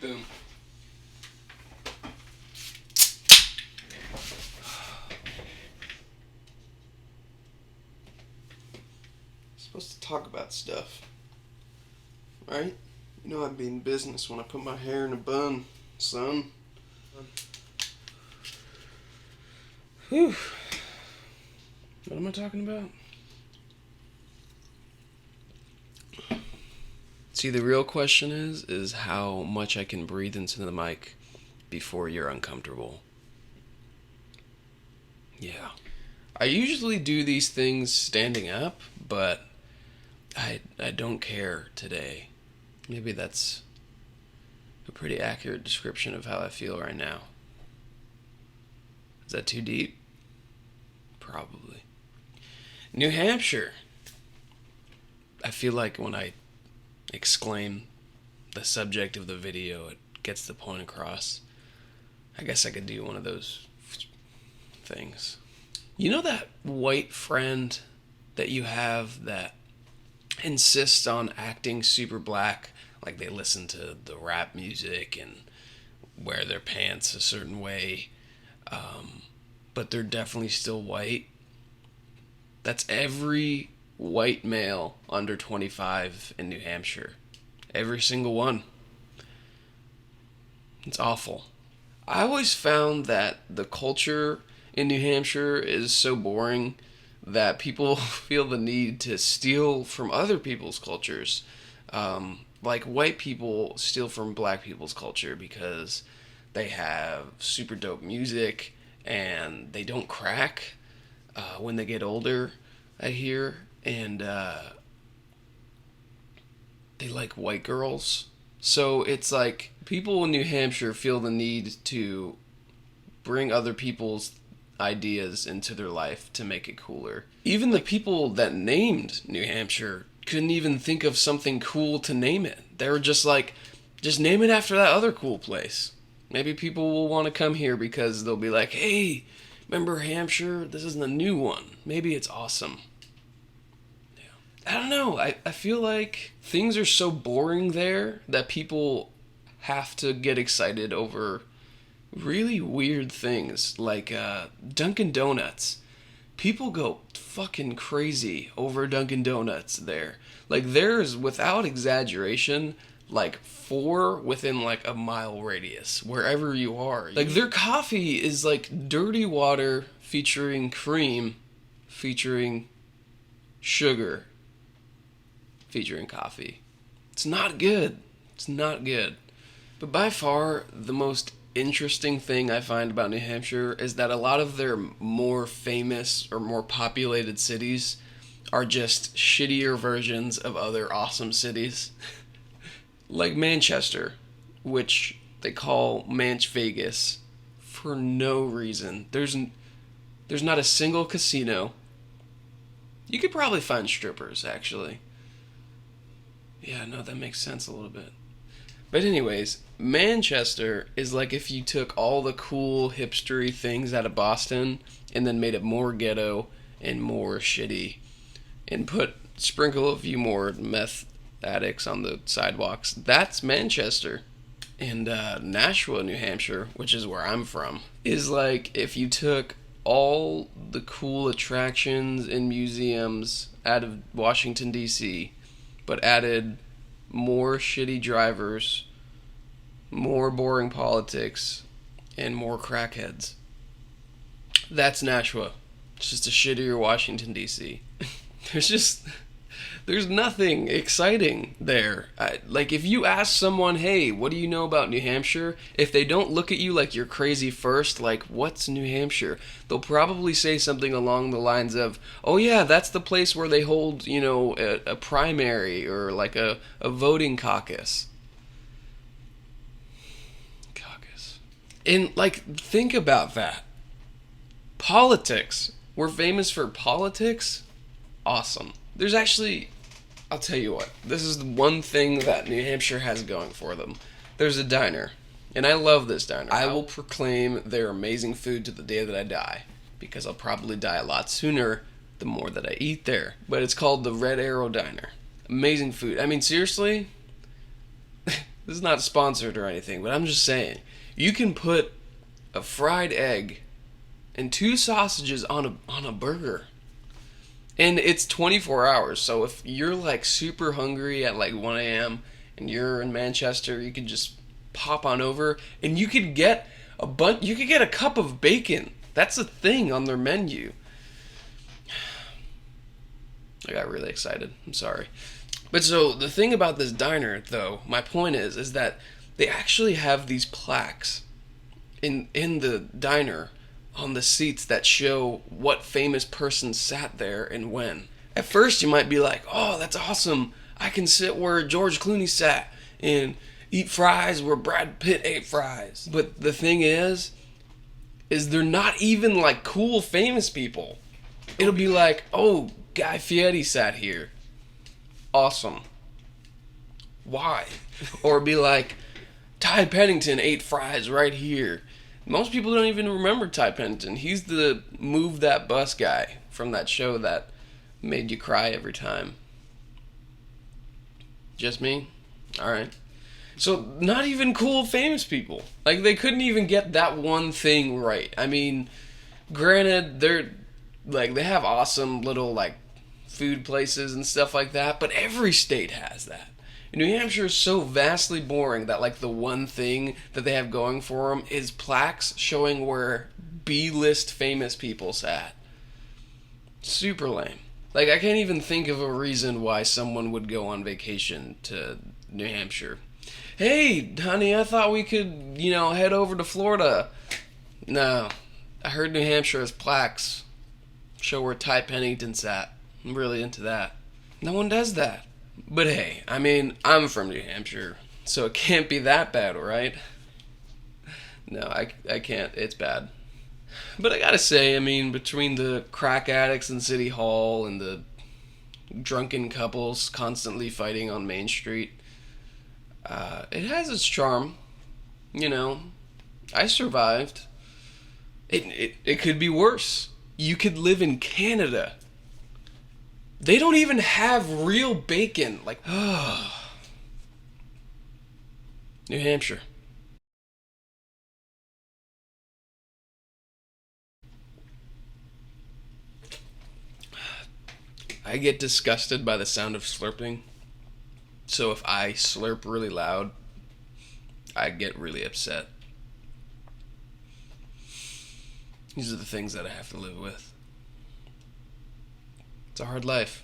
Boom. Supposed to talk about stuff, right? You know I'd be in business when I put my hair in a bun, son. Whew. What am I talking about? See, the real question is how much I can breathe into the mic before you're uncomfortable. Yeah. I usually do these things standing up, but I don't care today. Maybe that's a pretty accurate description of how I feel right now. Is that too deep? Probably. New Hampshire. I feel like when I exclaim the subject of the video, it gets the point across. I guess I could do one of those things. You know that white friend that you have that insists on acting super black, like they listen to the rap music and wear their pants a certain way, but they're definitely still white? That's every white male under 25 in New Hampshire. Every single one. It's awful. I always found that the culture in New Hampshire is so boring that people feel the need to steal from other people's cultures. Like white people steal from black people's culture because they have super dope music and they don't crack when they get older, I hear. And they like white girls. So it's like people in New Hampshire feel the need to bring other people's ideas into their life to make it cooler. Even the people that named New Hampshire couldn't even think of something cool to name it. They were just like, just name it after that other cool place. Maybe people will want to come here because they'll be like, hey, remember Hampshire? This isn't a new one. Maybe it's awesome. I don't know. I feel like things are so boring there that people have to get excited over really weird things like Dunkin' Donuts. People go fucking crazy over Dunkin' Donuts there. Like there's, without exaggeration, like 4 within like a mile radius wherever you are. Like their coffee is like dirty water featuring cream featuring sugar featuring coffee. It's not good. It's not good. But by far, the most interesting thing I find about New Hampshire is that a lot of their more famous or more populated cities are just shittier versions of other awesome cities. Like Manchester, which they call Manch Vegas for no reason. There's not a single casino. You could probably find strippers, actually. Yeah, no, that makes sense a little bit. But anyways, Manchester is like if you took all the cool hipstery things out of Boston and then made it more ghetto and more shitty and sprinkle a few more meth addicts on the sidewalks. That's Manchester. And Nashua, New Hampshire, which is where I'm from, is like if you took all the cool attractions and museums out of Washington, D.C., but added more shitty drivers, more boring politics, and more crackheads. That's Nashua. It's just a shittier Washington, D.C. There's nothing exciting there. Like, if you ask someone, hey, what do you know about New Hampshire? If they don't look at you like you're crazy first, like, what's New Hampshire? They'll probably say something along the lines of, oh yeah, that's the place where they hold, a primary or like a voting caucus. And, like, think about that. Politics. We're famous for politics? Awesome. There's actually, I'll tell you what, this is the one thing that New Hampshire has going for them. There's a diner, and I love this diner. I will proclaim their amazing food to the day that I die, because I'll probably die a lot sooner the more that I eat there. But it's called the Red Arrow Diner. Amazing food. I mean, seriously, This is not sponsored or anything, but I'm just saying. You can put a fried egg and 2 sausages on a burger. And it's 24 hours. So if you're like super hungry at like 1 a.m. and you're in Manchester, you could just pop on over and you could get you could get a cup of bacon. That's a thing on their menu. I got really excited. I'm sorry. But so the thing about this diner though, my point is that they actually have these plaques in the diner on the seats that show what famous person sat there and when. At first, you might be like, "Oh, that's awesome! I can sit where George Clooney sat and eat fries where Brad Pitt ate fries." But the thing is they're not even like cool famous people. It'll be like, "Oh, Guy Fieri sat here. Awesome. Why?" Or be like, "Ty Pennington ate fries right here." Most people don't even remember Ty Pennington. He's the Move That Bus guy from that show that made you cry every time. Just me? Alright. So, not even cool famous people. Like, they couldn't even get that one thing right. I mean, granted, they have awesome little, like, food places and stuff like that, but every state has that. New Hampshire is so vastly boring that like the one thing that they have going for them is plaques showing where B-list famous people sat. Super lame. Like I can't even think of a reason why someone would go on vacation to New Hampshire. "Hey, honey, I thought we could, head over to Florida." No. I heard New Hampshire has plaques. Show where Ty Pennington sat. I'm really into that. No one does that. But hey, I mean, I'm from New Hampshire, so it can't be that bad, right? No, I can't. It's bad. But I gotta say, I mean, between the crack addicts in City Hall and the drunken couples constantly fighting on Main Street, it has its charm. I survived. It could be worse. You could live in Canada. They don't even have real bacon. Like, New Hampshire. I get disgusted by the sound of slurping. So if I slurp really loud, I get really upset. These are the things that I have to live with. It's a hard life.